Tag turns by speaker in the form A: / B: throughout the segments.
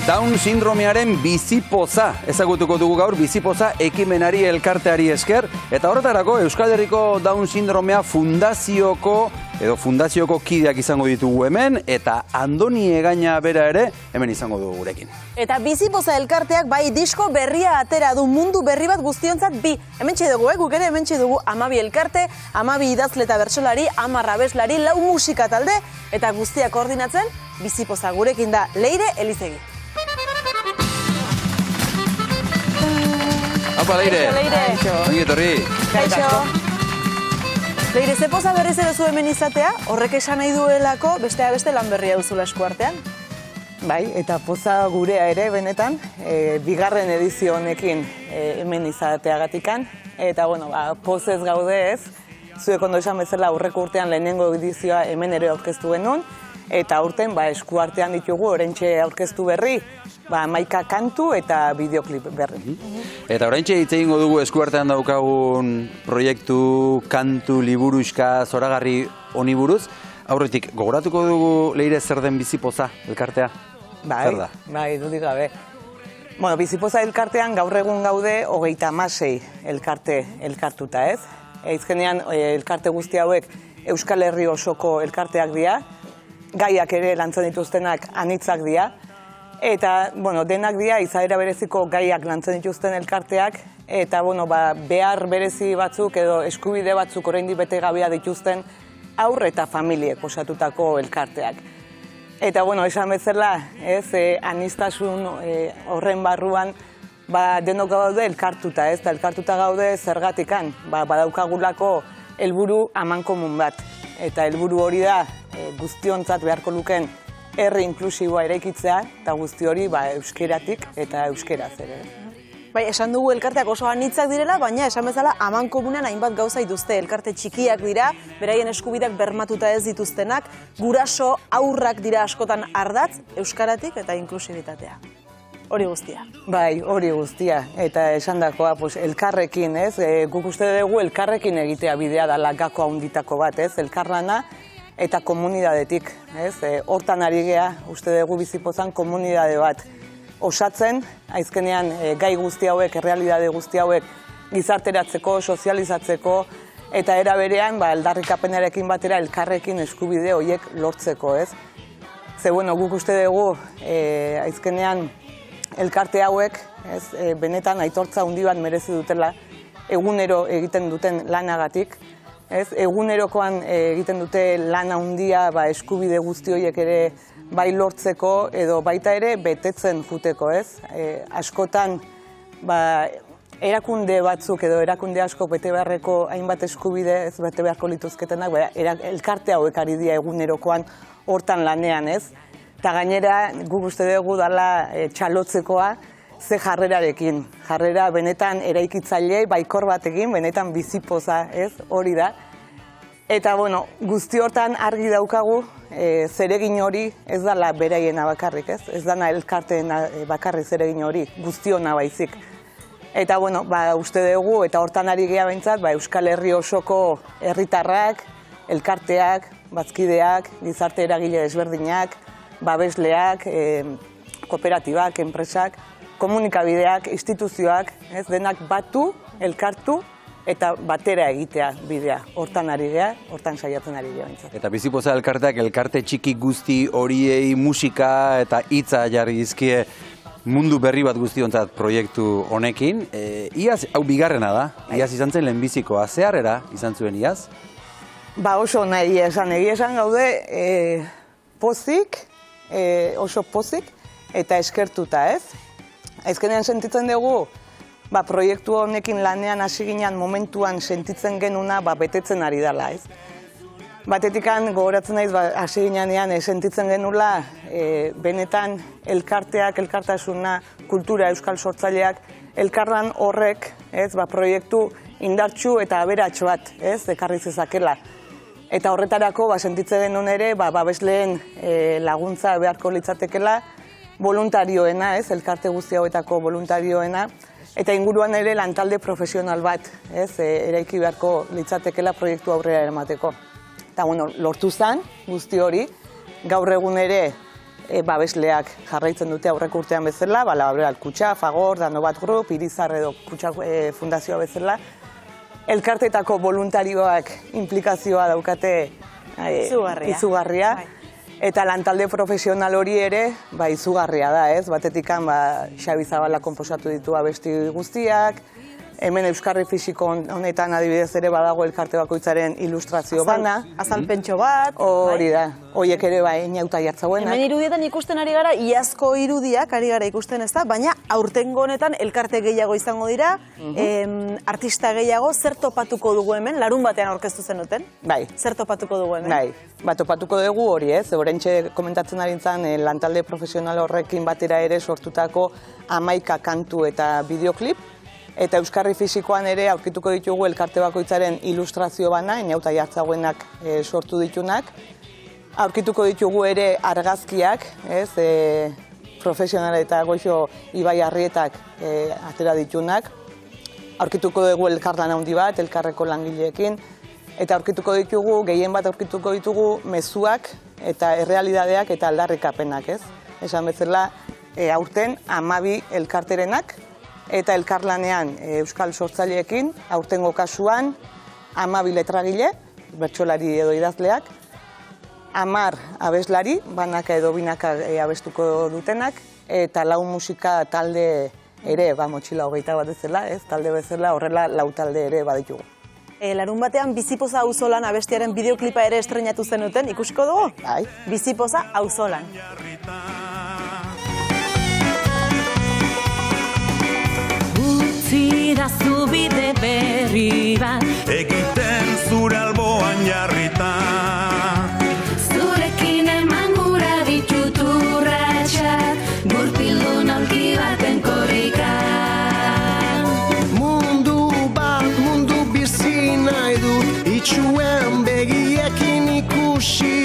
A: Down sindromearen bizipoza, ezagutuko dugu gaur bizipoza ekimenari elkarteari esker, eta horretarako Euskal Herriko Down sindromea fundazioko kideak izango ditugu hemen, eta Andoni Egaña bera ere hemen izango dugu gurekin.
B: Eta bizipoza elkarteak bai disko berria atera du, mundu berri bat guztiontzat bi. Hementxe dugu, guk ere hementxe dugu 12 elkarte, 12 idazle eta bertsolari, 10 abeslari, 4 musika talde, eta guztiak koordinatzen bizipoza gurekin da Leire Elizegi.
A: Apa, Leire! Ongi etorri!
B: Kaixo! Leire, ze poza berriz ere zu hemen izatea, horrek esan nahi duelako besteak beste lan berria duzula eskuartean?
C: Bai, eta poza gurea ere, benetan, bigarren edizio honekin hemen izateagatikan. Eta, bueno, pozez gaude ez, zuek ondo esan bezala aurreko urtean lehenengo edizioa hemen ere aurkeztu genuen, eta aurten eskuartean ditugu oraintxe aurkeztu berri, 11 kantu eta bideoklip berri.
A: Eta oraintxe hitz egingo dugu eskuartean daukagun proiektu, kantu, liburuxka, zoragarri honi buruz. Aurretik, gogoratuko dugu Leire zer den bizipoza elkartea? Zer da?
C: Bai, dudik gabe. Bueno, bizipoza elkartean gaur egun gaude 36 elkarte elkartuta, ez? Eizkenean elkarte guzti hauek Euskal Herri osoko elkarteak dira, gaiak ere lantzen dituztenak anitzak dira, eta, bueno, denak dira izaera bereziko gaiak lantzen dituzten elkarteak, eta, bueno, behar berezi batzuk edo eskubide batzuk oraindik bete gabea dituzten haur eta familiek osatutako elkarteak. Eta, bueno, esan bezala, aniztasun horren barruan, denok gaude elkartuta, ez? Elkartuta gaude zergatikan, badaukagulako helburu amankomun bat. Eta helburu hori da guztiontzat beharko luken herri inklusiboa eraikitzea, eta guzti hori euskeratik eta euskeraz ere.
B: Bai, esan dugu elkarteak oso anitzak direla, baina esan bezala amankomunean hainbat gauza dituzte. Elkarte txikiak dira, beraien eskubideak bermatuta ez dituztenak, guraso aurrak dira askotan ardatz, euskaratik eta inklusibitatea. Hori guztia.
C: Bai, hori guztia. Eta esan dakoa, elkarrekin, ez? Guk uste dugu elkarrekin egitea bidea da gako handitako bat, ez? Elkarlana eta komunidadetik, ez? Hortan ari gea, uste dugu bizipozan komunidade bat osatzen, aizkenean gai guzti hauek, errealidade guzti hauek gizarteratzeko, sozializatzeko, eta era berean, aldarrikapenarekin batera elkarrekin eskubide horiek lortzeko, ez? Ze, bueno, guk uste dugu, aizkenean elkarte hauek, benetan aitortza handi bat merezi dutela, egunero egiten duten lanagatik, egunerokoan egiten dute lan handia eskubide guzti horiek ere bai lortzeko edo baita ere betetzen juteko, ez? Askotan erakunde batzuk edo erakunde asko bete beharreko hainbat eskubide ez bete beharko lituzketenak, elkarte hauek ari dira egunerokoan hortan lanean, ez? Eta gainera guk uste dugu dala txalotzekoa ze jarrerarekin. Jarrera benetan eraikitzaile, baikor batekin, benetan bizipoza, ez? Hori da. Eta, bueno, guzti hortan argi daukagu, zeregin hori ez dala beraiena bakarrik, ez? Ez dana elkarteen bakarrik zeregin hori, guztiona baizik. Eta, bueno, uste dugu, eta hortan ari gea behintzat, Euskal Herri osoko herritarrak, elkarteak, bazkideak, gizarte eragile desberdinak, babesleak, kooperatibak, enpresak, komunikabideak, instituzioak, denak batu, elkartu, eta batera egitea bidea. Hortan ari gea, hortan saiatzen ari gea bintzat.
A: Eta bizipoza elkarteak elkarte txiki guzti horiei musika eta hitza jarri dizkie mundu berri bat guztiontzat proiektu honekin. Iaz, hau bigarrena da, iaz izan zen lehenbizikoa, zeharrera izan zuen iaz?
C: Oso nahi esan gaude pozik, oso pozik eta eskertuta, ez? Azkenean sentitzen dugu, proiektu honekin lanean hasi ginean momentuan sentitzen genuna betetzen ari dela, ez? Batetikan gogoratzen naiz hasi ginean sentitzen genula benetan elkarteak, elkartasuna, kultura euskal sortzaileak, elkarlan horrek, ez, proiektu indartsu eta aberats bat, ez, ekarri zezakela. Eta horretarako sentitzen genuen ere babesleen laguntza beharko litzatekela, voluntarioena, ez, elkarte guzti hauetako voluntarioena, eta inguruan ere lantalde profesional bat, ez, eraiki beharko litzatekela proiektu aurrera eramateko. Eta, bueno, lortu zen guzti hori, gaur egun ere babesleak jarraitzen dute aurreko urtean bezala, Kutxa, Fagor, Danobat Group, Irizar edo Kutxa fundazioa bezala. Elkarteetako voluntarioak implikazioa daukate izugarria. Eta lantalde profesional hori ere izugarria da, ez? Batetik Xabi Zabala konposatu ditu abesti guztiak, hemen Euskarri Fisiko honetan adibidez ere badago elkarte bakoitzaren ilustrazio bana.
B: Azalpentxo bat.
C: Hori da, horiek ere Inauta Jartzauenak.
B: Hemen irudietan ikusten ari gara, iazko irudiak ari gara ikusten ez da, baina aurtengo honetan elkarte gehiago izango dira, artista gehiago, zer topatuko dugu hemen, larun batean aurkeztu zenuten?
C: Bai.
B: Zer topatuko dugu hemen?
C: Bai, topatuko dugu hori, ez? Horentxe komentatzen ari zen lantalde profesional horrekin batera ere sortutako 11 kantu eta bideoklip, eta Euskarri Fisikoan ere aurkituko ditugu elkarte bakoitzaren ilustrazio bana, Inauta Jartzauenak sortu ditunak. Aurkituko ditugu ere argazkiak, profesional eta Goixo Ibai Arrietak atera ditunak. Aurkituko dugu elkarlan handi bat, elkarreko langileekin. Eta aurkituko ditugu, gehien bat aurkituko ditugu mezuak eta errealidadeak eta aldarrikapenak, ez? Esan bezala, aurten 12 elkarterenak, eta elkarlanean euskal sortzaileekin, aurtengo kasuan 12 letragile, bertsolari edo idazleak, 10 abeslari, banaka edo binaka abestuko dutenak, eta 4 musika talde ere, motxila 21 bat bezala, talde bezala, horrela 4 talde ere baditugu.
B: Larun batean Bizipoza auzolan abestiaren bideoklipa ere estrenatu zenuten, ikusiko dugu?
C: Bai.
B: Bizipoza auzolan.
D: Zidazu bide berri bat,
E: egiten zure alboan jarrita.
D: zurekin eman gura ditut urratsak, gurpildun aulki baten korrika.
F: Mundu bizi nahi dut, itxuen begiekin ikusi.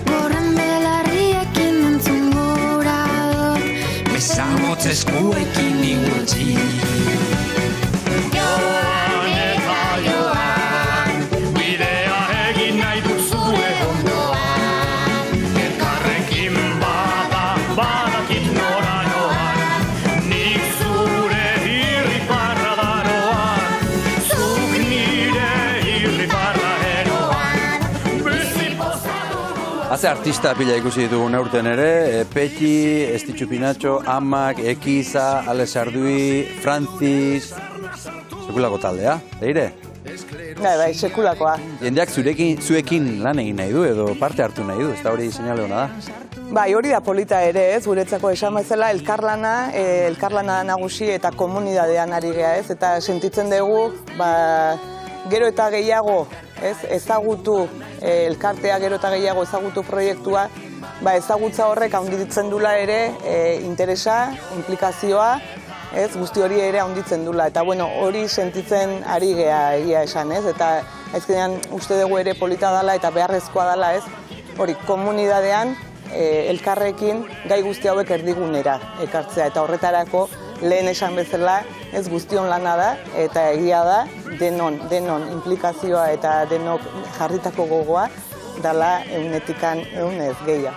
D: Gorren belarriekin entzun gura dut,
F: Bezamotz eskuekin igualtzi.
E: Joan eta joan, bidea egin nahi dut zure ondoan. Elkarrekin badakit nora noan, nik zure irrifarra daroan, zuk nire irrifarra eroan. Bizipoza dugu.
A: Haze artista pila ikusi ditugu neurten ere, Peti, Estitxu Pinatxo, Amak, Ekiza, Ale Sardui, Francis, sekulako taldea, leire?
C: Bai, sekulakoa.
A: Jendeak zuekin lan egin nahi du edo parte hartu nahi du, ez da hori seinale hona da?
C: Bai, hori da polita ere, ez, guretzako esan bezala elkarlana nagusi eta komunidadean ari gea, ez, eta sentitzen dugu, gero eta gehiago, ez, ezagutu elkartea, gero eta gehiago ezagutu proiektua, ezagutza horrek handitzen dula ere interesa, implikazioa, ez, guzti hori ere handitzen dula, eta bueno, hori sentitzen ari gea egia esan, ez, eta azkenean uste dugu ere polita dela eta beharrezkoa dela, ez, hori komunidadean elkarrekin gai guzti hauek erdigunera ekartzea, eta horretarako lehen esan bezala ez guztion lana da, eta egia da denon implikazioa eta denok jarritako gogoa dala eunetikan eunez gehia.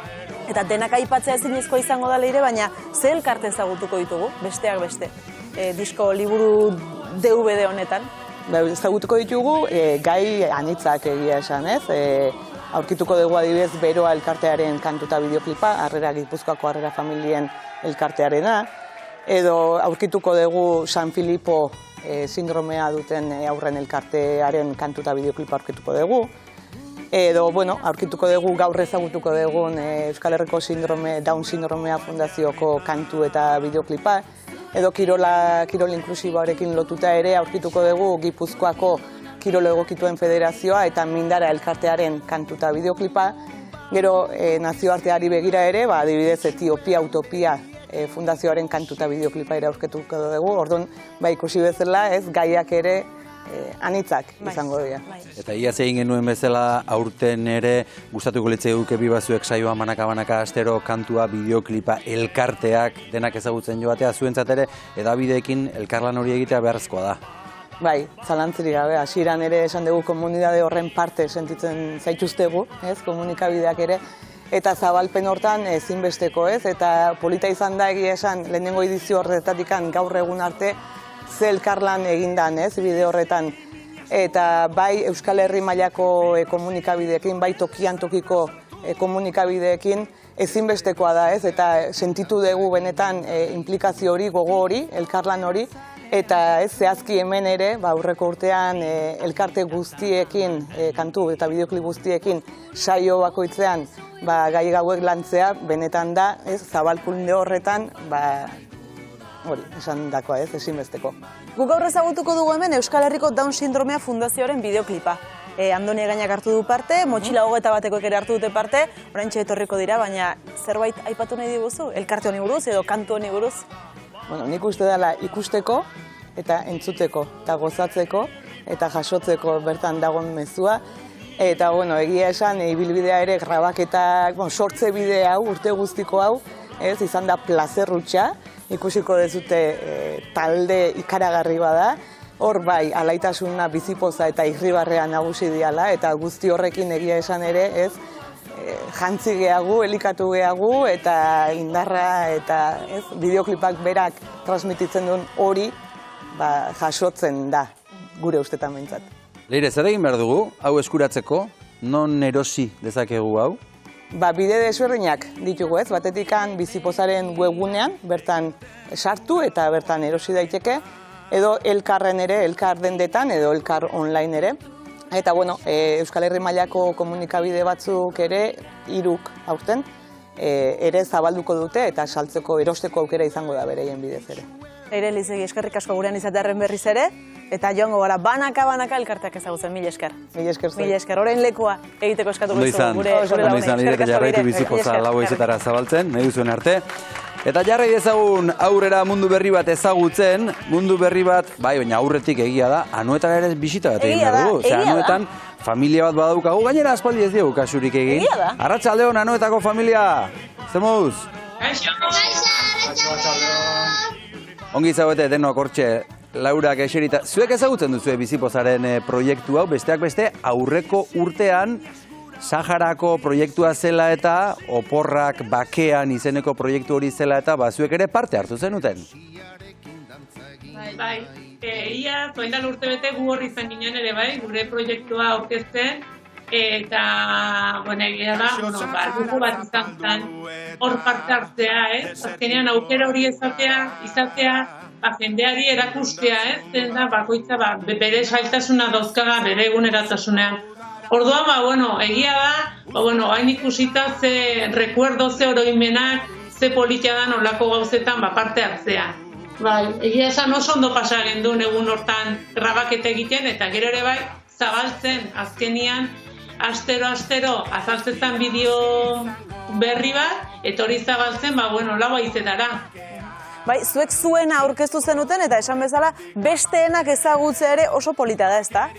B: Eta denak aipatzea ezinezkoa izango da leire, baina ze elkarte ezagutuko ditugu, besteak beste, disko liburu DVD honetan?
C: Ezagutuko ditugu gai anitzak egia esan, ez? Aurkituko dugu adibidez Beroa elkartearen kantu eta bideoklipa, Harrera Gipuzkoako Harrera Familien elkartearena, edo aurkituko dugu San Filipo sindromea duten aurren elkartearen kantu eta bideoklipa aurkituko dugu, edo, bueno, aurkituko dugu gaur ezagutuko dugun Euskal Herriko Down sindromea fundazioko kantu eta bideoklipa, edo kirol inklusiboarekin lotuta ere aurkituko dugu Gipuzkoako Kirol Egokituen Federazioa eta Mindara elkartearen kantu eta bideoklipa. Gero nazioarteari begira ere, adibidez Etiopia Utopia fundazioaren kantu eta bideoklipa ere aurkituko dugu. Orduan, ikusi bezala, ez gaiak ere anitzak izango dira.
A: Eta iaz egin genuen bezala aurten ere gustatuko litzaiguke bibazuek saioa banaka astero kantua, bideoklipa, elkarteak denak ezagutzen joatea zuentzat ere edabideekin elkarlan hori egitea beharrezkoa da.
C: Bai, zalantzirik gabe, hasieran ere esan dugu komunidade horren parte sentitzen zaituztegu, ez, komunikabideak ere, eta zabalpen hortan ezinbesteko, ez? Eta polita izan da egia esan lehenengo edizio horretatik gaur egun arte ze elkarlan egindan, ez? Bide horretan. Eta bai Euskal Herri mailako komunikabideekin, bai tokian tokiko komunikabideekin ezinbestekoa da, ez? Eta sentitu dugu benetan implikazio hori, gogo hori, elkarlan hori, eta ez zehazki hemen ere, aurreko urtean elkarte guztiekin, kantu eta bideoklip guztiekin saio bakoitzean gai gauek lantzea, benetan da, ez, zabalkunde horretan, hori, esan dakoa, ez, ezinbesteko.
B: Guk gaur ezagutuko dugu hemen Euskal Herriko Down Sindromea Fundazioaren bideoklipa. Andoni Egainak hartu du parte, Motxila 21 ere hartu dute parte, oraintxe etorriko dira, baina zerbait aipatu nahi diguzu? Elkarte honi buruz edo kantu honi buruz?
C: Bueno, nik uste dela ikusteko eta entzuteko, eta gozatzeko eta jasotzeko bertan dagoen mezua. Eta, bueno, egia esan, ibilbidea ere grabaketak, sortze bide hau, urte guztiko hau, ez, izan da plazerrutxa, ikusiko dezute talde ikaragarri bada, hor bai, alaitasuna, bizipoza eta irribarrea nagusi diala, eta guzti horrekin egia esan ere, ez, jantzi gehagu, elikatu gehagu, eta indarra, eta ez, bideoklipak berak transmititzen duen hori, jasotzen da, gure ustetan behintzat.
A: Leire, zer egin behar dugu, hau eskuratzeko, non erosi dezakegu hau?
C: Bide desberdinak ditugu, ez, batetikan bizipozaren webgunean, bertan sartu eta bertan erosi daiteke, edo elkarren ere, elkar dendetan, edo elkar online ere. Eta, bueno, Euskal Herri mailako komunikabide batzuk ere, 3 aurten, ere zabalduko dute eta saltzeko, erosteko aukera izango da bereien bidez ere.
B: Leire Elizegi, eskerrik asko gurean izatearen berriz ere, eta joango gara banaka elkarteak ezagutzen, mila esker.
C: Mila esker zuen.
B: Mila esker, orain lekua egiteko eskatuko
A: Ondo
B: izu
A: izan,
B: gure
A: ondo izan, Leire, eta jarraitu
B: Leire.
A: bizipoza
B: Mila esker.
A: 4 zabaltzen, nahi duzuen arte. Eta jarrai dezagun aurrera mundu berri bat ezagutzen, mundu berri bat, bai, baina aurretik egia da, Anoetan ere bisita bat egin
B: Egia
A: behar
B: da,
A: dugu. Ze
B: egia da.
A: Anoetan familia bat badaukagu, gainera aspaldi ez diogu kasurik egin.
B: Egia da.
A: Arratsaldeon Anoetako familia, zer moduz? Ongi zaudete denok hortxe, Laurak eserita. Zuek ezagutzen duzue bizipozaren proiektu hau, besteak beste aurreko urtean Saharako proiektua zela eta Oporrak Bakean izeneko proiektu hori zela eta zuek ere parte hartu zenuten.
G: Bai, ia, zoindan urte bete gu horri izan ginen ere bai, gure proiektua aurkezten, eta, bueno, egia da, lujo bat izan zen hor parte hartzea, azkenean aukera hori izatea, jendeari erakustea, zen da, bakoitza, bere sailtasuna dauzkaga, bere eguneratasunean. Orduan, egia da, hain ikusita ze rekuerdo, ze oroimenak, ze politia da nolako gauzetan parte hartzea. Bai, egia esan oso ondo pasa genduen egun hortan grabaketa egiten, eta gero ere bai, zabaltzen azkenian, astero azaltzetan bideo berri bat, eta hori zabaltzen, lau haizetara.
B: Bai, zuek zuena aurkeztu zenuten eta esan bezala besteenak ezagutzea ere oso polita da, ezta?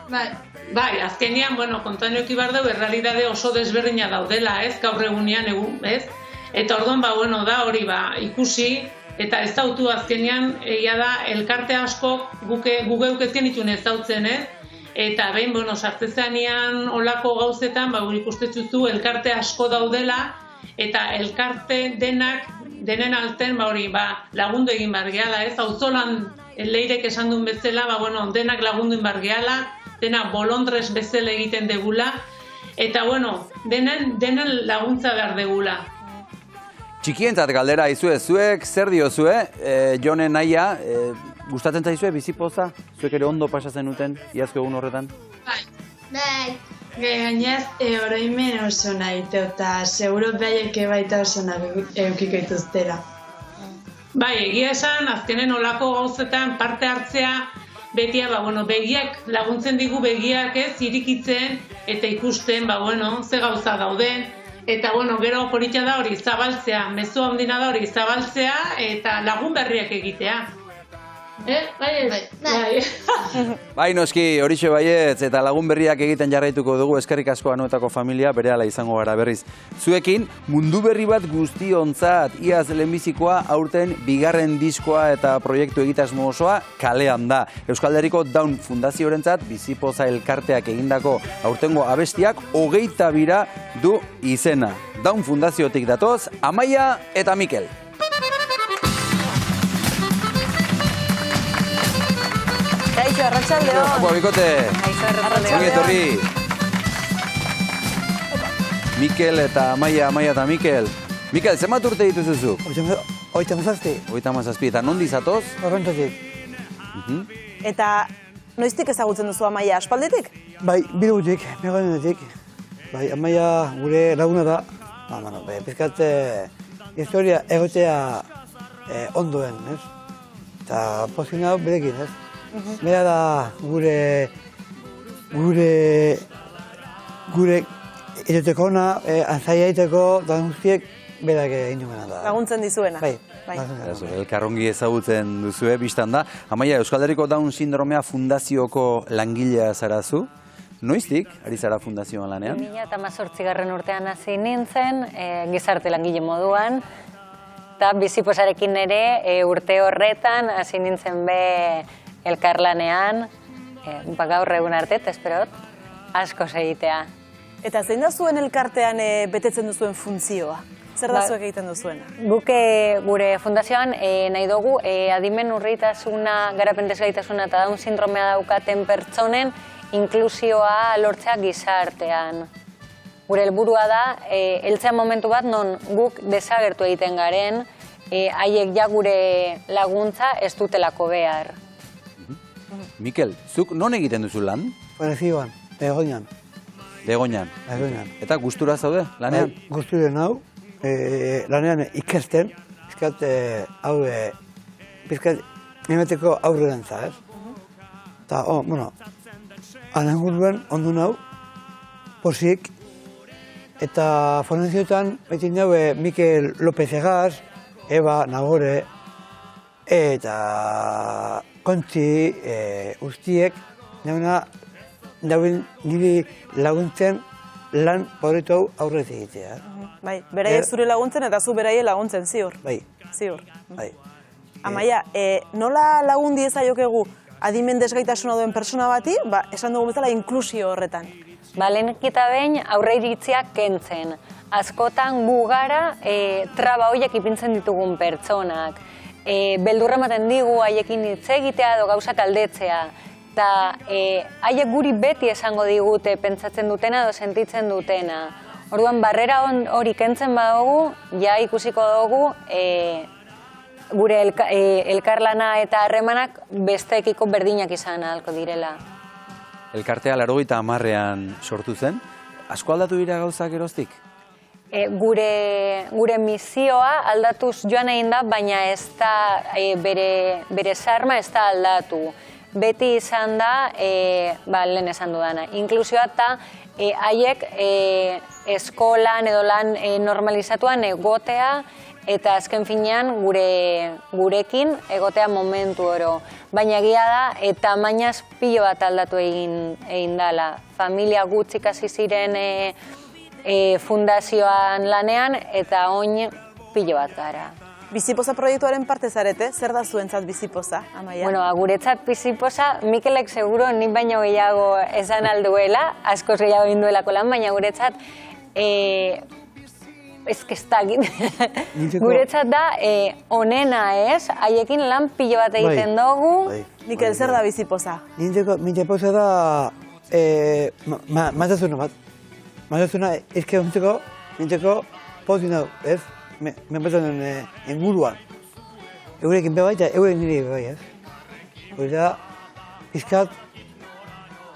G: Bai, azkenian, kontuan eduki behar dugu, errealidade oso desberdina daudela, gaur egunean, eta orduan, da hori, ikusi, eta ez dautu azkenean, egia da, elkarte asko gugeuk ezken itun ez dautzen, eta behin, sartzezanean olako gauzetan, ikustetzuzu elkarte asko daudela, eta elkarte denen alten, lagundu egin behar gehala, auzolan Leirek esan duen bezala, denak lagundu egin behar gehala, dena bolondrez bezala egiten degula, eta denen laguntza behar degula.
A: Txikientzat galdera izue, zuek zer diozue, Jone naia, gustatzen zaizue bizipoza? Zuek ere ondo pasatzen duten, iazko egun horretan?
H: Bai. Gainaz, oroimen oso nahi, eta seguro behaiek baita oso nahi eukiko ituztera.
G: Bai, egia esan, azkenen olako gauzetan parte hartzea, betia, begiak laguntzen digu begiak irikitzen eta ikusten, ze gauza dauden, eta gero politia da hori zabaltzea, mezu handina da hori zabaltzea eta lagun berriak egitea. Bai.
A: Bai, noski, horixe baietz, eta lagun berriak egiten jarraituko dugu eskerrik asko Anoetako familia, berehala izango gara berriz. Zuekin, mundu berri bat guztiontzat, iaz lehenbizikoa, aurten bigarren diskoa eta proiektu egitasmo osoa kalean da. Euskal Herriko Down Fundaziorentzat Bizipoza elkarteak egindako aurtengo abestiak 22 du izena. Down Fundaziotik datoz, Amaia eta Mikel.
B: Kaixo, arratsaldeo.
A: Apo, bikote. Ongi etorri. Mikel eta Amaia eta Mikel. Mikel, zenbat urte dituzu? 37. Eta nondi zatoz?
I: Horrentatik.
B: Eta noiztik ezagutzen duzu Amaia, aspalditik?
I: Bai, bidugutik, meganenetik. Bai, Amaia gure laguna da. Pizkat historia egotea ondoen, ez? Eta pozkin hau berekin, ez? Bera da gure egiteko ona, anzaia egiteko, da guztiek berak egin duena da.
B: Laguntzen dizuena.
I: Bai.
A: Elkarrongi ezagutzen duzue, biztan da. Amaia, Euskal Herriko Down Sindromea fundazioko langilea zarazu. Noiztik, ari zara fundazioan lanean?
J: 2018 urtean hasi nintzen, gizarte langile moduan. Eta Bizipozarekin ere urte horretan hasi nintzen be elkarlanean, gaur egun arte, esperot, asko egitea.
B: Eta zein da zuen elkartean betetzen duzuen funtzioa? Zer da zuek egiten duzuena?
J: Guk gure fundazioan nahi dugu adimen urritasuna, garapen desgaitasuna eta Down sindromea daukaten pertsonen inklusioa lortzea gizartean. Gure helburua da, heltzea momentu bat non guk desagertu egiten garen, haiek ja gure laguntza ez dutelako behar.
A: Mikel, zuk non egiten duzu lan?
I: Fundazioan, Begoñan.
A: Begoñan. Eta gustura zaude, lanean?
I: Gustura nau, lanean ikasten, pizkat hau, pizkat emateko aurre dantza, ez? Eta, anan guruen ondu nau, posik, eta fundazioetan betin nau Mikel López Egaz, Eba Nagore, eta Kontzi guztiek, dauen niri laguntzen lan horretu hau aurrez egitea.
B: Bai, beraiek zure laguntzen eta zu beraiek laguntzen, ziur.
I: Bai.
B: Ziur.
I: Bai.
B: Amaia, nola lagun diezaiokegu adimen desgaitasuna duen persona bati, esan dugu bezala inklusio horretan?
J: Lehenik eta behin aurre iritziak kentzen. Askotan gu gara traba horiek ipintzen ditugun pertsonak. Beldurra ematen digu haiekin hitz egitea edo gauzak aldetzea. Eta haiek guri beti esango digute pentsatzen dutena edo sentitzen dutena. Orduan, barrera hori kentzen badugu, ja ikusiko dugu gure elkarlana eta harremanak besteekiko berdinak izan ahalko direla.
A: Elkartea 80ean sortu zen. Asko aldatu dira gauzak geroztik?
J: Gure misioa aldatuz joan egin da, baina ez da bere sarma ez da aldatu. Beti izan da, lehen esan dudana, inklusioa eta haiek eskolan edo lan normalizatuan egotea eta azken finean gurekin egotea momentu oro. Baina egia da, tamainaz pilo bat aldatu egin dela. Familia gutxik hasi ziren fundazioan lanean eta oin pilo bat gara.
B: Bizipoza proiektuaren parte zarete, zer da zuentzat Bizipoza, Amaia?
J: Bueno, guretzat Bizipoza, Mikelek seguro nik baino gehiago esan alduela, askoz gehiago egin duelako lan, baina guretzat guretzat da onena ez, haiekin lan pilo bat egiten dugu.
B: Mikel, zer da Bizipoza?
I: Bizipoza da mazazuna bat. Mazazuna ezke mintzeko pozin hau, ez? Menpatzen inguruan. Eurekin bebai eta eurek nire bebai, ez? Hori da, pizkat,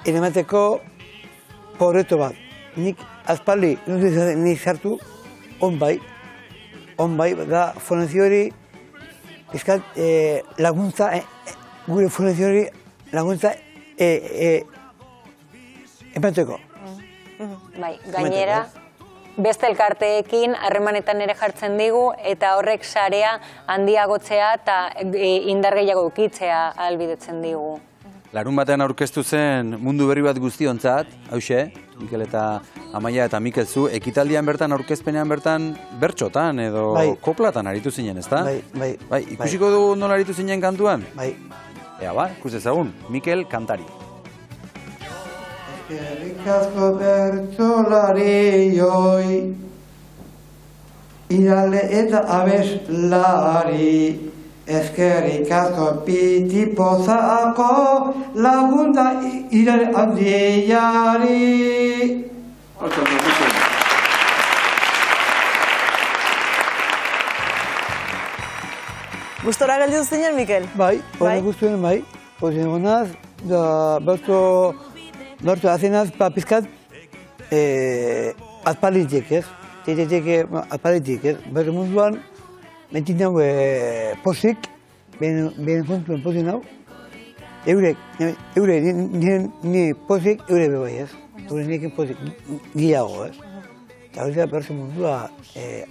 I: enemateko porreto bat. Nik azpaldi, nik sartu, on bai, da fundazio hori, pizkat, laguntza, gure fundazio hori laguntza emateko.
J: Bai, gainera, beste elkarteekin harremanetan ere jartzen digu, eta horrek sarea handiagotzea eta indar gehiago ukitzea ahalbidetzen digu.
A: Larun batean aurkeztu zen mundu berri bat guztiontzat, hauxe, Mikel eta Amaia eta Mikel zu, ekitaldian bertan, aurkezpenean bertan, bertxotan edo koplatan aritu zinen, ezta? Bai, ikusiko dugu nola aritu zinen kantuan?
I: Bai.
A: Ea ba, ikus ezagun, Mikel kantari.
I: Eskerrik asko bertsolari joi, idale eta abeslari. Eskerrik asko piti pozako lagunta idale handiari.
B: Gustora gelditu zinen, Mikel?
I: Bai, hori guztuen bai. Pozien gonaz, da bertu azenaz, pizkat azpalitik, ez? Azpalitik, ez? Berri munduan, mentin hau pozik, behen kontuen pozik hau, ni pozik, eurek bebai, ez? Eurek nekin pozik, gehiago, ez? Eta hori da berri mundua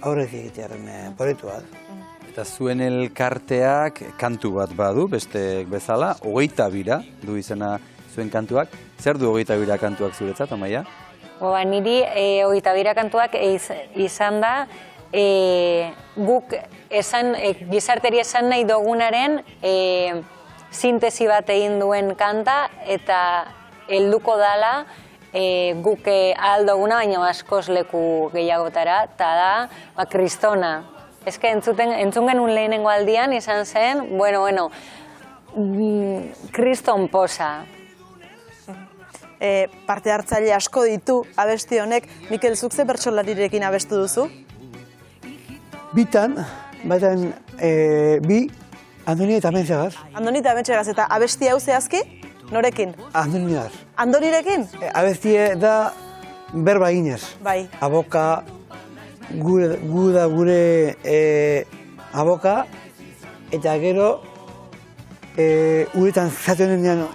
I: aurrez egitearen proiektuaz.
A: Eta zuen elkarteak kantu bat badu, beste bezala, 22 du izena zuen kantuak. Zer du 22 kantuak zuretzat, Amaia?
J: Niri 22 kantuak izan da, guk gizarteri esan nahi dugunaren sintesi bat egin duen kanta, eta helduko dala guk ahal duguna, baina askoz leku gehiagotara, eta da kristona. Ez que entzun genuen lehenengo aldian izan zen, kriston posa.
B: Parte hartzaile asko ditu abesti honek. Mikel, zuk ze bertsolarirekin abestu duzu?
I: Bitan, bi, Andoni eta Mentzegaz.
B: Andoni eta Mentzegaz, eta abesti hau zehazki, norekin?
I: Andoniaz.
B: Andonirekin?
I: Abestie da berba eginez.
B: Bai.
I: Aboka, gure aboka, eta gero uretan zaten denean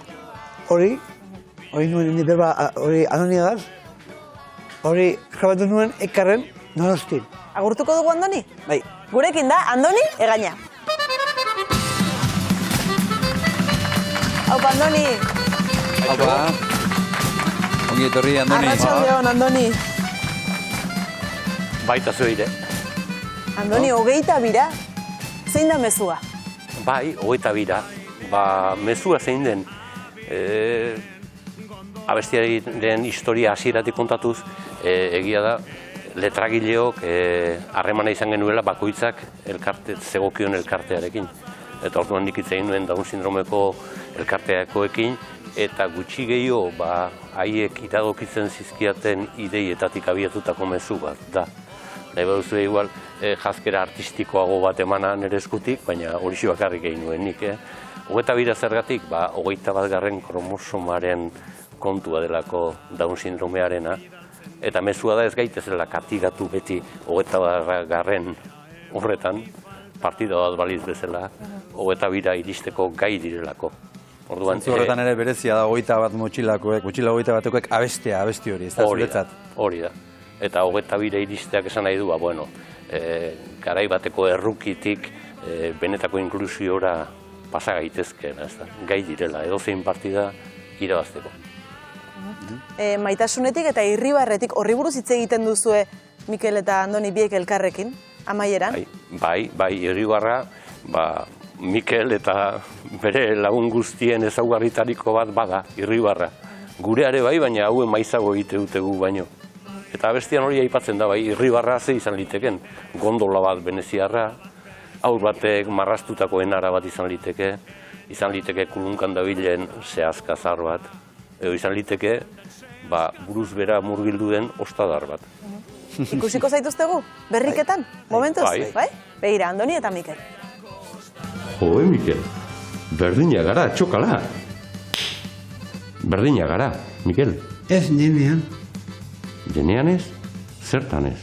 I: hori nuen berba hori Andoniagaz, hori grabatu nuen ekarren Donostin.
B: Agurtuko dugu Andoni?
I: Bai.
B: Gurekin da, Andoni, egaina. Haupa, Andoni.
A: Haupa. Ongi etorri, Andoni.
B: Arratsaldeon, Andoni.
K: Baita zueire.
B: Andoni, 22, zein da mezua?
K: Bai, 22. Mezua zein den, abestiaren historia hasieratik kontatuz, egia da, letragileok harremana izan genuela bakoitzak zegokion elkartearekin. Eta orduan nik hitz egin nuen Down sindromeko elkarteakoekin, eta gutxi gehiago haiek iradokitzen zizkiaten ideietatik abiatutako mezu bat da. Nahi baduzu igual jazkera artistikoago bat emana nire eskutik, baina hori bakarrik egin nuen nik. 22 zergatik, 21. kromosomaren kontua delako Down sindromearena, eta mezua da ez gaitezela katigatu beti 21. horretan, partida bat baliz bezala, 22 iristeko gai direlako.
A: Zentzu horretan ere berezia da 21 motxilakoek, motxila 21 abesti hori, ez da zuretzat?
K: Hori da. Eta 22 iristeak esan nahi du, garai bateko errukitik benetako inklusiora pasa gaitezkeena, ez da, gai direla, edozein partida irabazteko.
B: Maitasunetik eta irribarretik horri buruz hitz egiten duzue Mikel eta Andoni biek elkarrekin, amaieran?
K: Bai, irribarra, Mikel eta bere lagun guztien ezaugarritariko bat bada, irribarra. Gureare bai, baina hauen maizago egite dutegu baino. Eta bestian hori aipatzen da, bai, irribarra ze izan liteken, gondola bat veneziarra, aur batek marrastutako enara bat izan liteke kulunkan dabilen zehazkazar bat, edo izan liteke, buruz bera murgildu den ostadar bat.
B: Ikusiko zaituztegu, berriketan, momentuz? Bai. Begira, Andoni eta Mikel.
K: Joe, Mikel, berdina gara, txokala. Berdina gara, Mikel.
I: Ez, nenean.
K: Jenean ez? Zertan ez?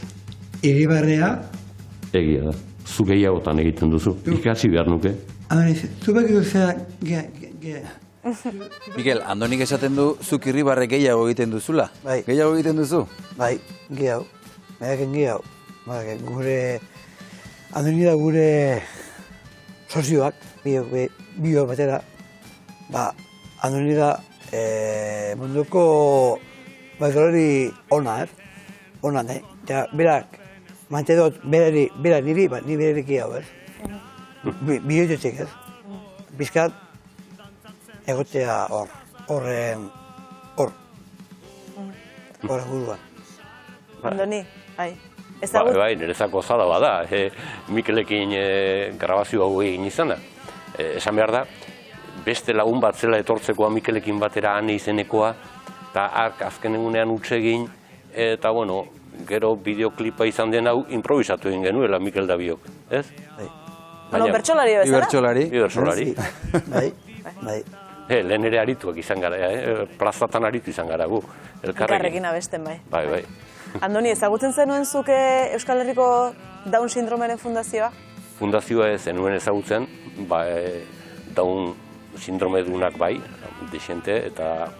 I: Irribarrea.
K: Egia da, zu gehiagotan egiten duzu, ikasi behar nuke.
I: Zubek duzea
A: Mikel, Andonik esaten du, zuk irribarre gehiago egiten duzula?
I: Bai.
A: Gehiago egiten duzu?
I: Bai, gehiago. Baiaken gira, gure, Andoni da gure sozioak, bio batera, Andoni da munduko baidolari ona, ona, eta berak, mante dut, bera niri, ni bereriki hau, bihotzetik, bizkat, egotea horren buruan.
B: Andoni, bai.
K: Bai, nerezako zala bada, Mikelekin grabazio hau egin izan da. Esan behar da, beste lagun bat zela etortzekoa Mikelekin batera ane izenekoa, eta azken egunean utzegin, eta bueno, gero bideoklipa izan den hau improvisatu egin genuela Mikel da biok, ez?
B: Bueno, bertsolari bezala?
K: Bertsolari.
I: Bai.
K: Lehen ere arituak izan gara, plazatan aritu izan gara gu,
B: elkarrekin abesten, bai.
K: Bai.
B: Andoni, ezagutzen zenuen zuke Euskal Herriko Down Sindromeren fundazioa?
K: Fundazioa ez zenuen ezagutzen, Down sindrome dunak bai, desente, eta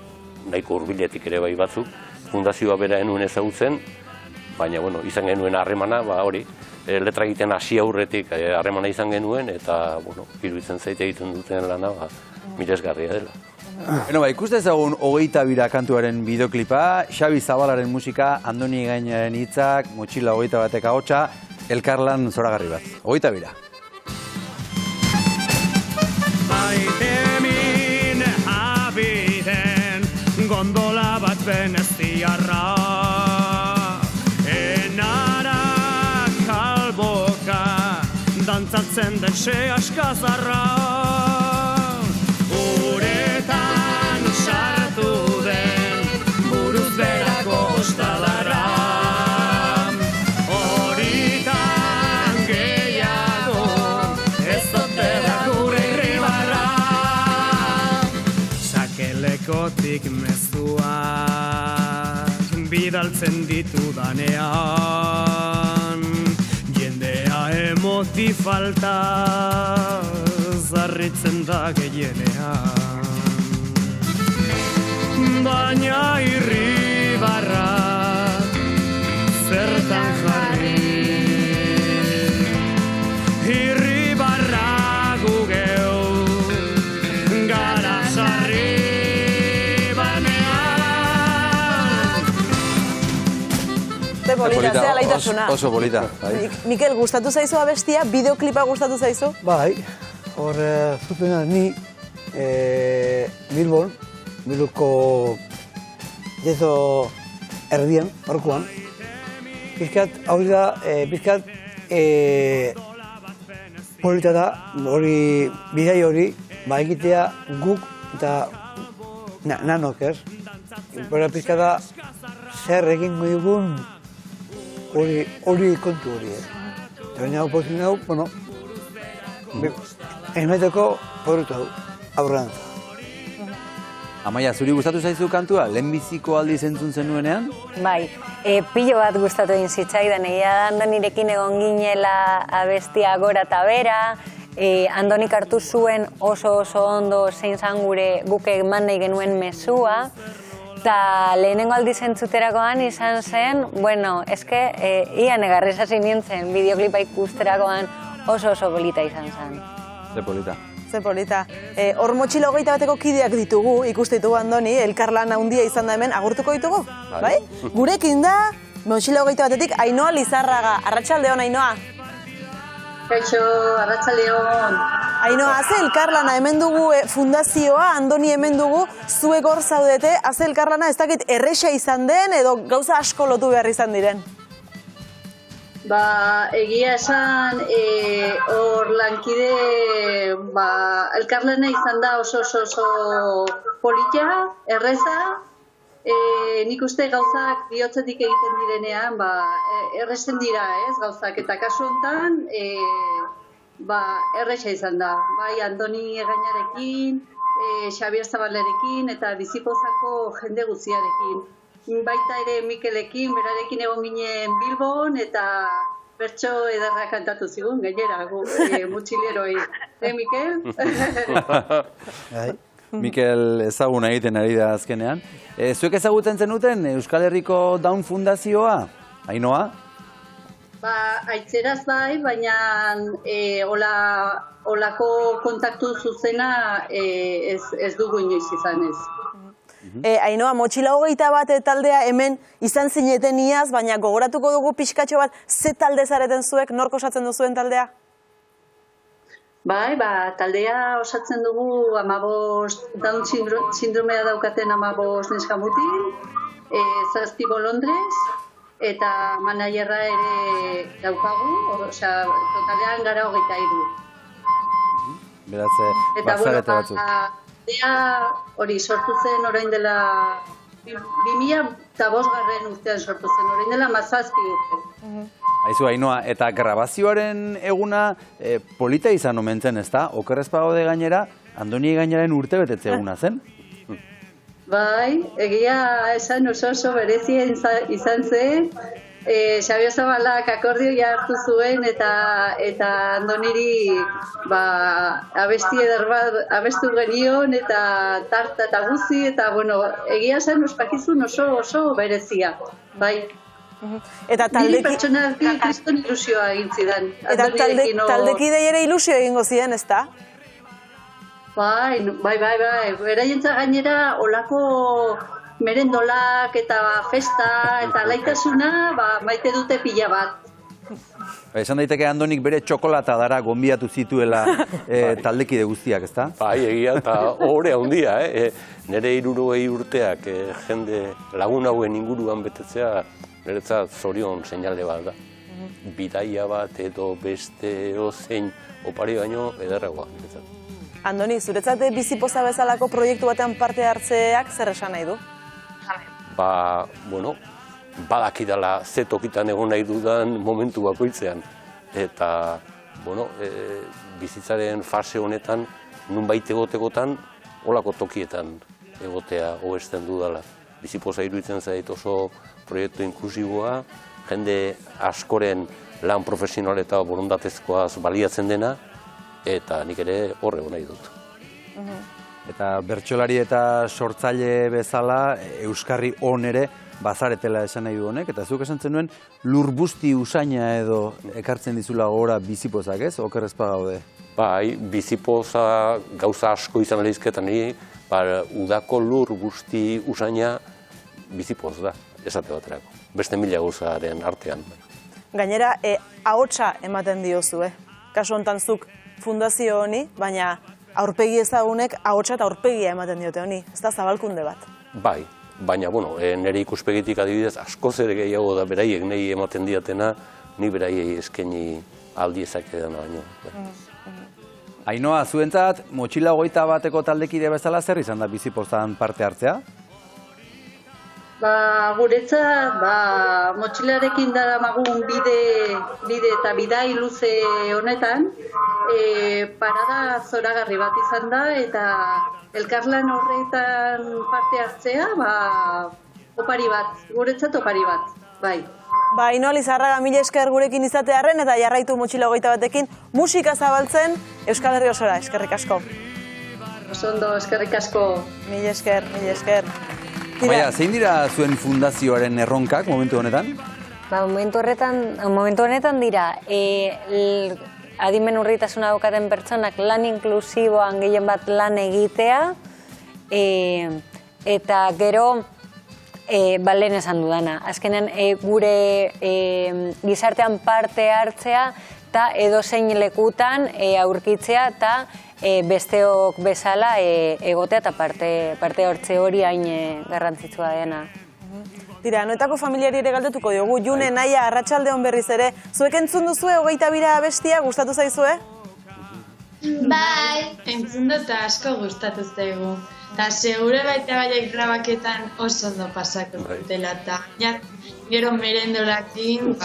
K: nahiko hurbiletik ere bai batzuk. Fundazioa bera enuen ezagutzen, baina izan genuen harremana, hori, letra egiten hasi aurretik harremana izan genuen, eta iruditzen zaite egiten duten lana, miresgarria dela.
A: Ikuste ezagun hogeita bira kantuaren bideoklipa, Xabi Zabalaren musika, Andoni Gainaren hitzak, motxila hogeita batek ahotsa, elkarlan zoragarri bat. Hogeita bira.
E: Maitemin abiden, gondola bat beneztiarra, enara kalboka, dantzatzen den xe askazarra. Sartu den buruz berako ostadarra, horitan gehiago ez dotera gure irribarra. Sakelekotik mezuak bidaltzen ditudanean, jendea emoti falta zarritzen da gehienean. Baina irribarra zertan jarri, irribarra gugeu gara sarri barnean.
B: Ze polita, ze alaitasuna.
A: Oso polita.
B: Mikel, gustatu zaizu abestia? Bideoklipa gustatu zaizu?
I: Bai, hor zutena ni Bilboko jezo erdian, horkoan. Bizkat, hau da, polita da, hori, bidai hori, egitea guk eta nanok, ez? Bizkat da, zer egingo dugun hori kontu hori, ez? Eta baina hau pozin hau, esmeteko porutu hau, aurrean.
A: Amaia, zuri gustatu zaizu kantua? Lehenbiziko aldiz entzun zenuenean?
J: Bai, pilo bat gustatu egin zitzaidan, egia da Andonirekin egon ginela abestia gora eta bera, Andonik hartu zuen oso ondo zein zan guk eman nahi genuen mezua, eta lehenengo aldiz entzuterakoan izan zen, ia negarrez hasi nintzen, bideoklipa ikusterakoan oso polita izan zen.
A: Ze polita.
B: Ze polita. Hor motxila hogeita bateko kideak ditugu, ikuste ditugu Andoni, elkarlan handia izan da hemen, agurtuko ditugu? Bai? Gurekin da, motxila hogeita batetik, Ainhoa Lizarraga. Arratsaldeon, Ainhoa.
L: Kaixo, arratsaldeon.
B: Ainhoa, ze elkarlana hemen dugu fundazioa, Andoni hemen dugu, zuek hor zaudete, ze elkarlana ez dakit erresa izan den, edo gauza asko lotu behar izan diren?
L: Egia esan, hor lankide, elkarlana izan da oso polita, erreza, nik uste gauzak bihotzetik egiten direnean, errezen dira, ez, gauzak, eta kasu honetan, erresa izan da, bai, Andoni Gainarekin, Xabier Zabalerekin, eta Bizipozako jende guztiarekin. Baita ere Mikelekin, berarekin egon ginen Bilbon, eta bertso ederra kantatu zigun, gainera, mutxileroi. Mikel?
A: Mikel ezaguna egiten ari da azkenean. Zuek ezagutzen zenuten Euskal Herriko Down Fundazioa, Ainhoa?
L: Aitzeraz bai, baina olako kontaktu zuzena ez dugu inoiz izan ez.
B: Ainhoa, Motxila 21 taldea hemen izan zineten iaz, baina gogoratuko dugu pixkatxo bat, ze talde zareten zuek, nork osatzen duzuen taldea?
L: Bai, taldea osatzen dugu 15 Down sindromea daukaten 15 neskamutil, 7 bolondrez, eta manaierra ere daukagu, totalean gara 23.
A: Beraz, bazarete batzuk.
L: Eta hori sortu zen orain dela 2005 urtean sortu zen, orain dela 17 urte.
A: Aizu, Ainhoa, eta grabazioaren eguna polita izan omentzen, ez da? Okerrez pagode gainera, Andoni Egainaren urte betetze eguna zen?
L: Bai, egia esan oso berezia izan zen. Xabier Zabalak akordioia hartu zuen eta Andoniri abesti eder bat abestu genion eta tarta eta guzi eta egia esan ospakizun oso berezia. Bai.
B: Eta
L: niri pertsonalki kriston ilusioa egin zidan.
B: Eta taldekidei ere ilusio egingo ziren, ez da?
L: Bai. Beraientza gainera olako merendolak eta festa eta laitasuna maite dute pila bat.
A: Esan daiteke Andonik bere txokolata dara gonbiatu zituela taldekide guztiak, ez da?
K: Bai, egia eta ohore handia, nire 60 urteak jende lagun hauen inguruan betetzea niretzat zorion seinale bat da. Bidaia bat edo beste ozein opari baino ederragoa niretzat.
B: Andoni, zuretzat bizipoza bezalako proiektu batean parte hartzeak zer esan nahi du?
K: Badakidala ze tokitan egon nahi dudan momentu bakoitzean. Eta, bizitzaren fase honetan, nunbait egotegotan, holako tokietan egotea hobesten dudala. Bizipoza iruditzen zait oso proiektu inklusiboa, jende askoren lan profesional eta borondatezkoaz baliatzen dena, eta nik ere horre nahi dut.
A: Eta bertsolari eta sortzaile bezala, euskarri on ere bazaretela esan nahi du honek, eta zuk esan zenuen lurbusti usaina edo ekartzen dizula gora bizipozak, ez? Okerrez pagaude.
K: Bai, bizipoza gauza asko izan lehizketan udako lurbusti usaina bizipoz da, esate baterako. Beste 1000 gauzaren artean.
B: Gainera, ahotsa ematen diozu, Kasu honetan zuk fundazio honi, baina aurpegi ezagunek ahotsa eta aurpegia ematen diote honi, ez da zabalkunde bat.
K: Bai, baina, nire ikuspegitik adibidez askoz ere gehiago da beraiek nahi ematen diatena, ni beraiei eskaini aldiezak edana baino.
A: Ainhoa, zuentzat, Motxila 21eko taldekide bezala zer izan da bizipozan parte hartzea?
L: Guretzat, motxilarekin daramagun bide eta bidai luze honetan, parada zoragarri bat izan da eta elkarlan horretan parte hartzea, opari bat, guretzat opari bat, bai.
B: Ainhoa Lizarraga, mila esker gurekin izatearren eta jarraitu Motxila 21ekin musika zabaltzen Euskal Herri osora, eskerrik asko.
L: Oso ondo, eskerrik asko.
B: Mila esker.
A: Baina, zein dira zuen fundazioaren erronkak momentu honetan?
J: Momentu honetan dira, adimen urritasuna daukaten pertsonak lan inklusiboan gehien bat lan egitea, eta gero, lehen esan dudana. Azkenean, gure gizartean parte hartzea eta edozein lekutan aurkitzea eta besteok bezala egotea eta parte hartze hori hain garrantzitsua dena.
B: Tira, Anoetako familiari ere galdetuko diogu, June, Naia, Arratsaldeon berriz ere, zuek entzun duzue 22 abestia, gustatu zaizue?
H: Bai, entzun dut asko gustatu zaigu. Eta segure baita baiak grabaketan oso ondo pasako dutela eta gero merendolakin,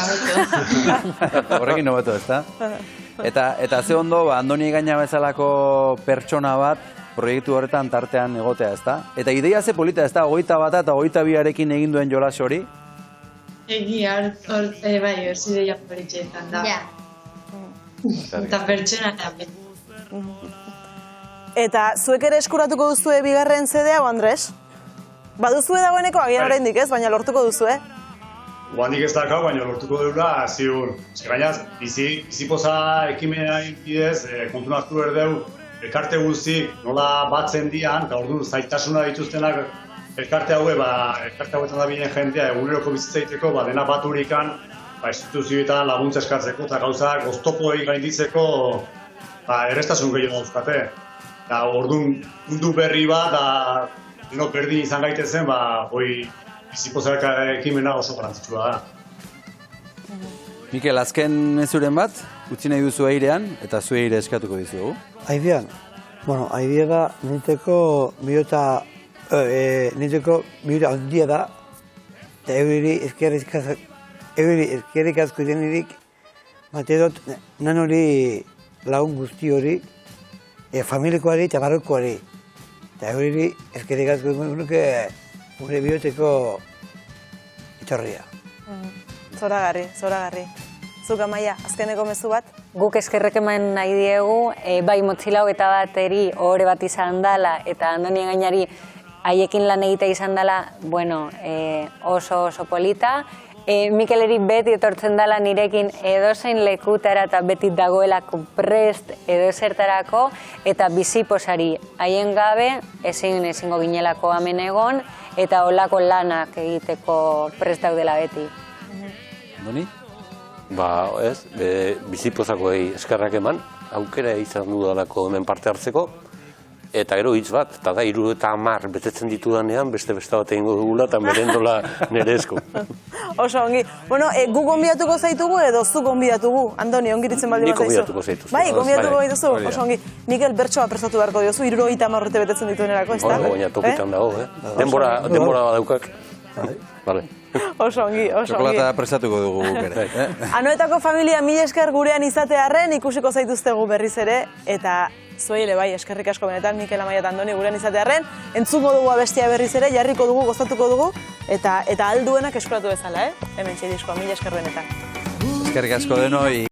A: Horrekin hobeto, ez da? Eta ze ondo, Andoni Egaina bezalako pertsona bat proiektu horretan tartean egotea, ez da? Eta ideia ze polita, ez da? 21 eta 22arekin egin duen jolas hori?
H: Egia, bai, hori deia politxeetan da. Eta pertsona eta
B: Eta zuek ere eskuratuko duzue bigarren CD hau, Andres? Baduzue dagoeneko, agian oraindik ez, baina lortuko duzue?
M: Guanik ez dakau, baina lortuko dugula, ziur. Gainaz, bizipoza ekimenaren bidez, kontun hartu berdeu, elkarte guzti nola batzen dian, eta orduan zaitasuna dituztenak elkarte haue, elkarte hauetan da bilen jendea, eguneroko bizitzaiteko, dena baturikan, instituzioetan laguntza eskatzeko, eta gauzak oztopoei gainditzeko, errestasun gehiago dauzkate. Eta orduan mundu berri bat, da berdin izan gaitezen, bizipozak ekimena oso garrantzitsua da.
A: Mikel, azken mezuren bat, utzi nahi duzu airean, eta zu aire eskatuko dizugu.
I: Airean? Bueno, airea da, ninteko bihota handia da, eta eskerrik asko denirik, mate dut, nan hori lagun guzti hori, familikoari eta barrokoari. Eta hori eskerrik asko nuke gure bihoteko itorria.
B: Zoragarri. Zuk Amaia, azkeneko mezu bat?
J: Guk eskerrek eman nahi diegu, bai motzila hogeta bateri ohore bat izan dela, eta Andoni Egañari haiekin lan egitea izan dela, oso polita. Mikeleri beti etortzen dela nirekin edozein lekutara eta beti dagoelako prest edozertarako, eta biziposari haien gabe ezingo ginelako hemen egon, eta olako lanak egiteko prest daudela beti.
A: Andoni?
K: Bizipozakoei eskerrak eman, aukera izan dudalako hemen parte hartzeko, eta gero hitz bat, eta da 70 betetzen ditudanean, beste bat egingo dugula, eta merendola nire esku.
B: Oso ongi. Bueno, gu gonbidatuko zaitugu edo zu gonbidatugu? Andoni, ongiritzen baldin bat zaizu?
K: Nik gonbidatuko zaituz.
B: Bai, gonbidatuko zaituzu? Oso ongi. Mikel, bertsoa prestatu beharko diozu, 70 urte betetzen dituenerako, ez da?
K: Baina tokitan dago, denbora badaukak.
B: Oso ongi.
A: Txokolata prestatuko dugu ere.
B: Anoetako familia mila esker gurean izatearren ikusiko zaituztegu berriz ere, eta zuei ere bai, eskerrik asko benetan, Mikel, Amaia eta Andoni gurean izatearren, entzungo dugu abestia berriz ere, jarriko dugu, gozatuko dugu, eta alduenak eskuratu bezala, hemen txediskoa, mila esker benetan.
A: Eskerrik asko denoi.